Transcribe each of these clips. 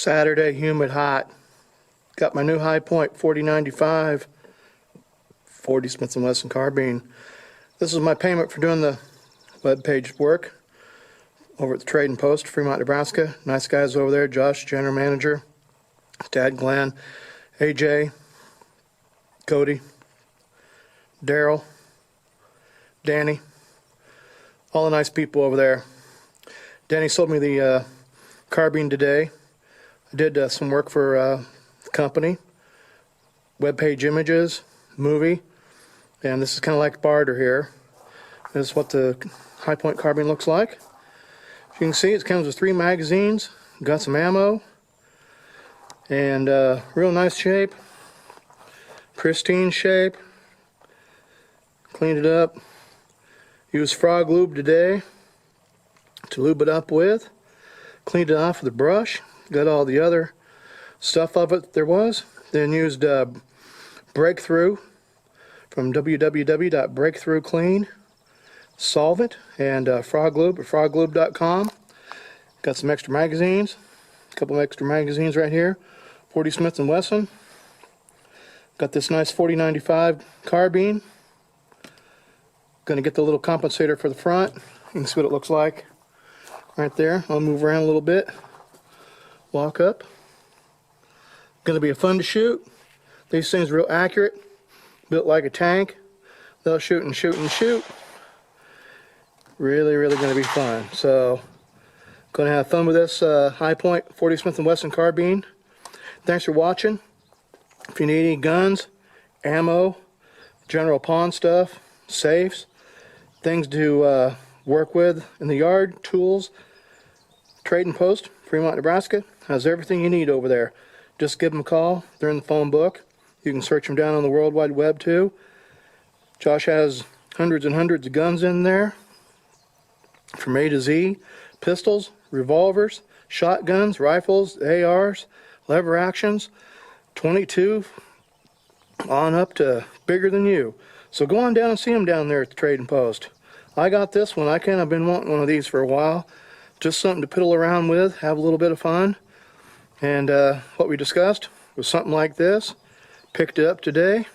Saturday, humid, hot. Got my new HiPoint40 95 40 Smith & Wesson carbine. This is my payment for doing the web page work over at the Trading Post, Fremont, Nebraska. Nice guys over there. Josh, general manager. Dad, Glenn, AJ, Cody, Daryl, Danny. All the nice people over there. Danny sold me the carbine today. I did some work for the company, web page images, movie, and this is kind of like barter here. This is what the HiPoint carbine looks like. As you can see, it comes with 3 magazines, got some ammo, and real nice shape, pristine shape. Cleaned it up. Used frog lube today to lube it up with. Cleaned it off with a brush. Got all the other stuff of it there was. Then used Breakthrough from www.breakthroughclean solvent and frog lube at froglube.com. Got some extra magazines. A couple extra magazines right here. 40 Smith & Wesson. Got this nice 4095 carbine. Gonna get the little compensator for the front. You can see what it looks like right there. I'll move around a little bit. Walk up. Gonna be fun to shoot. These things are real accurate. Built like a tank. They'll shoot and shoot and shoot. Really, really gonna be fun. So, gonna have fun with this HiPoint 40 Smith & Wesson carbine. Thanks for watching. If you need any guns, ammo, general pawn stuff, safes, things to work with in the yard, tools, Trading Post, Fremont, Nebraska has everything you need over there. Just give them a call. They're in the phone book. You can search them down on the World Wide Web too. Josh has hundreds and hundreds of guns in there from A to Z. Pistols, revolvers, shotguns, rifles, ARs, lever actions, 22 on up to bigger than you. So go on down and see them down there at the Trading Post. I got this one. I've been wanting one of these for a while. Just something to piddle around with, have a little bit of fun. And what we discussed was something like this. Picked it up today.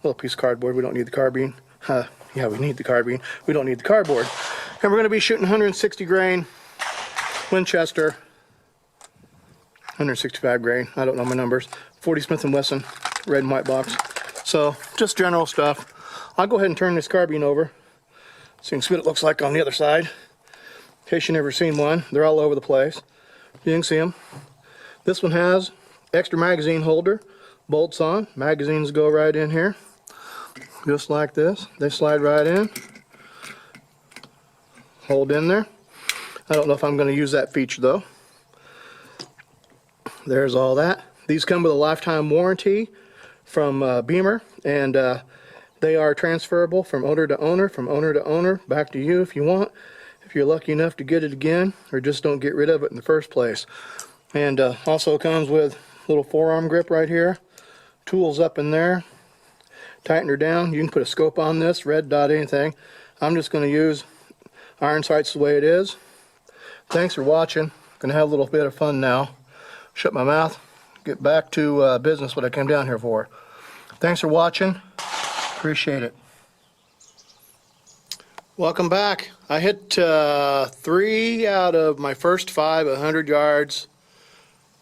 Little piece of cardboard. We don't need the carbine. Yeah, we need the carbine. We don't need the cardboard. And we're going to be shooting 160 grain Winchester. 165 grain. I don't know my numbers. 40 Smith & Wesson red and white box. So just general stuff. I'll go ahead and turn this carbine over so you can see what it looks like on the other side. In case you've never seen one, they're all over the place. You can see them. This one has extra magazine holder, bolts on. Magazines go right in here, just like this. They slide right in, hold in there. I don't know if I'm going to use that feature though. There's all that. These come with a lifetime warranty from Beamer, and they are transferable from owner to owner, back to you if you want. If you're lucky enough to get it again, or just don't get rid of it in the first place. And also comes with a little forearm grip right here, tools up in there, tighten her down. You can put a scope on this, red dot, anything. I'm just going to use iron sights the way it is. Thanks for watching. Gonna have a little bit of fun now. Shut my mouth, get back to business, what I came down here for. Thanks for watching. Appreciate it. Welcome back. I hit 3 out of my first 5 at 100 yards,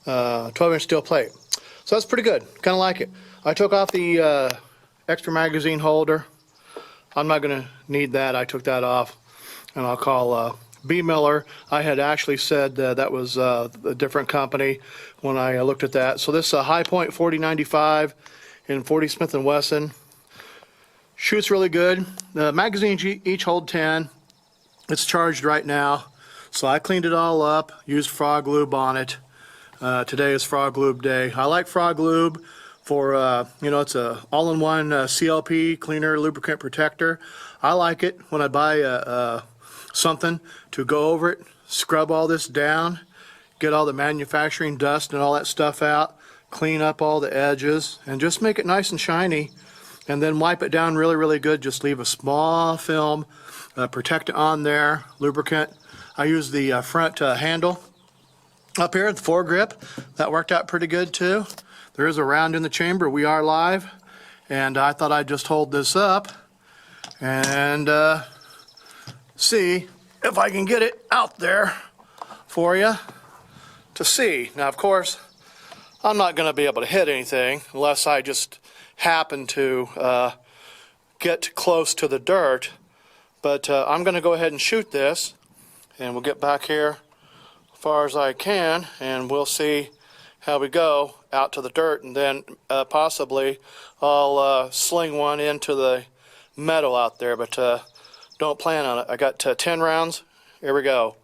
12-inch steel plate. So that's pretty good. Kind of like it. I took off the extra magazine holder. I'm not going to need that. I took that off, and I'll call B. Miller. I had actually said that was a different company when I looked at that. So this is a HiPoint40 95 in 40 Smith & Wesson. Shoots really good. The magazines each hold 10. It's charged right now. So I cleaned it all up, used frog lube on it. Today is frog lube day. I like frog lube for, you know, it's a all-in-one CLP, cleaner, lubricant protector. I like it when I buy something to go over it, scrub all this down, get all the manufacturing dust and all that stuff out, clean up all the edges, and just make it nice and shiny. And then wipe it down really, really good. Just leave a small film, protect it on there, lubricant. I use the front handle Up here at the foregrip, that worked out pretty good too. There is a round in the chamber. We are live, and I thought I'd just hold this up and see if I can get it out there for you to see. Now, of course, I'm not going to be able to hit anything unless I just happen to get close to the dirt, but I'm going to go ahead and shoot this, and we'll get back here as far as I can, and we'll see how we go out to the dirt, and then possibly I'll sling one into the metal out there, but don't plan on it. I got 10 rounds. Here we go.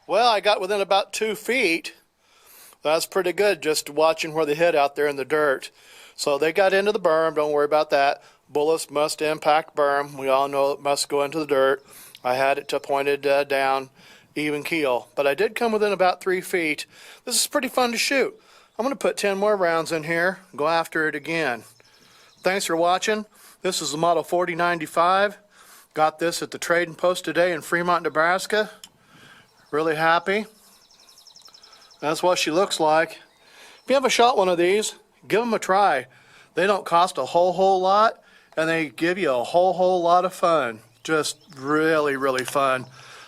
Well, I got within about 2 feet. That's pretty good, just watching where they hit out there in the dirt. So they got into the berm, don't worry about that. Bullets must impact berm. We all know it must go into the dirt. I had it pointed down, even keel. But I did come within about 3 feet. This is pretty fun to shoot. I'm going to put 10 more rounds in here, go after it again. Thanks for watching. This is the Model 4095. Got this at the Trading Post today in Fremont, Nebraska. Really happy. That's what she looks like. If you haven't shot one of these, give them a try. They don't cost a whole lot, and they give you a whole lot of fun. Just really fun.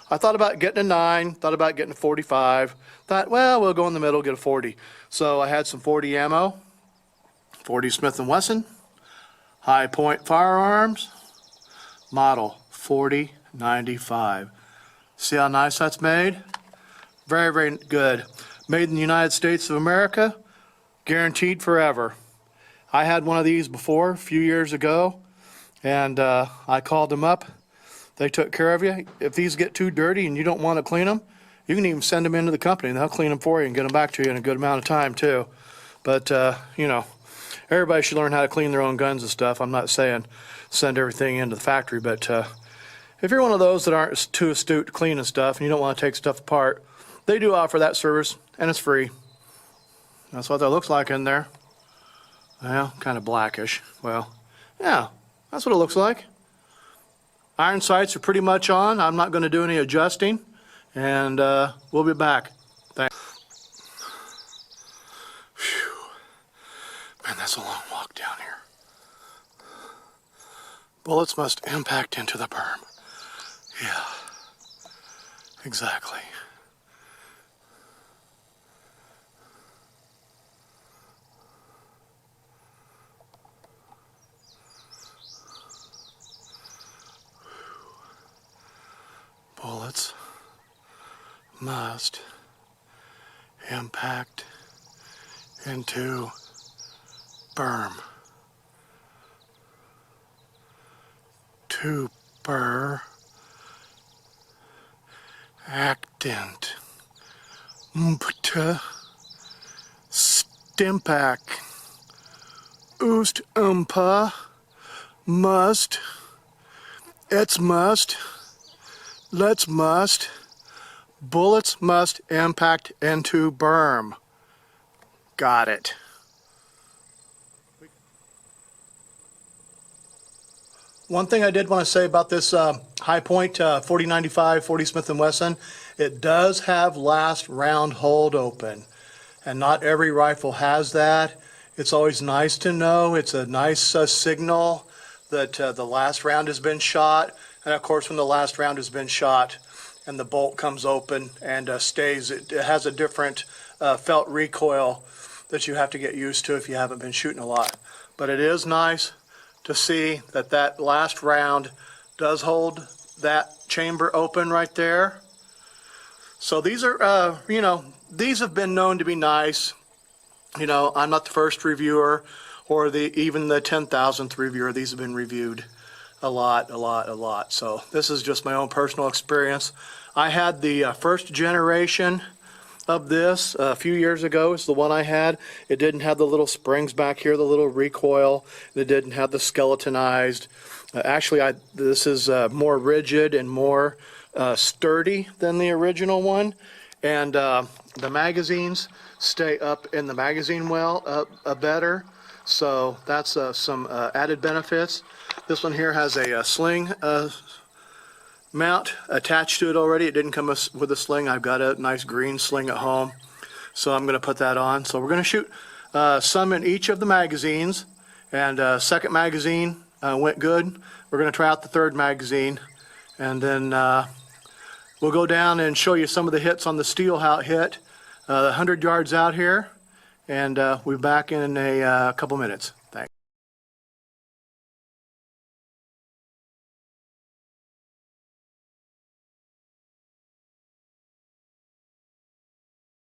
I thought about getting a 9, thought about getting a 45. Thought, well, we'll go in the middle, get a 40. So I had some 40 ammo, 40 Smith & Wesson, HiPoint firearms, Model 4095. See how nice that's made? Very good. Made in the United States of America, guaranteed forever. I had one of these before, a few years ago, and I called them up. They took care of you. If these get too dirty and you don't want to clean them, you can even send them into the company and they'll clean them for you and get them back to you in a good amount of time too. But, you know, everybody should learn how to clean their own guns and stuff. I'm not saying send everything into the factory, but if you're one of those that aren't too astute to cleaning stuff and you don't want to take stuff apart, they do offer that service, and it's free. That's what that looks like in there. Well, kind of blackish. Well, yeah, that's what it looks like. Iron sights are pretty much on. I'm not going to do any adjusting, and we'll be back. Thanks. Whew. Man, that's a long walk down here. Bullets must impact into the berm. Yeah, exactly. Bullets must impact into berm. To burr. Actant, mpta, stimpak, oost must, it's must, let's must, bullets must impact into berm. Got it. One thing I did want to say about this HiPoint 4095 40 Smith & Wesson, it does have last round hold open, and not every rifle has that. It's always nice to know. It's a nice signal that the last round has been shot, and of course when the last round has been shot and the bolt comes open and stays, it has a different felt recoil that you have to get used to if you haven't been shooting a lot. But it is nice to see that that last round does hold that chamber open right there. So these are, you know, these have been known to be nice. You know, I'm not the first reviewer or even the 10,000th reviewer. These have been reviewed a lot. So this is just my own personal experience. I had the first generation of this a few years ago. It's the one I had. It didn't have the little springs back here, the little recoil. It didn't have the skeletonized. Actually, this is more rigid and more sturdy than the original one, and the magazines stay up in the magazine well better. So that's some added benefits. This one here has a sling mount attached to it already. It didn't come with a sling. I've got a nice green sling at home, so I'm going to put that on. So we're going to shoot some in each of the magazines, and second magazine went good. We're going to try out the third magazine, and then we'll go down and show you some of the hits on the steel, how it hit. 100 yards out here, and we'll be back in a couple minutes.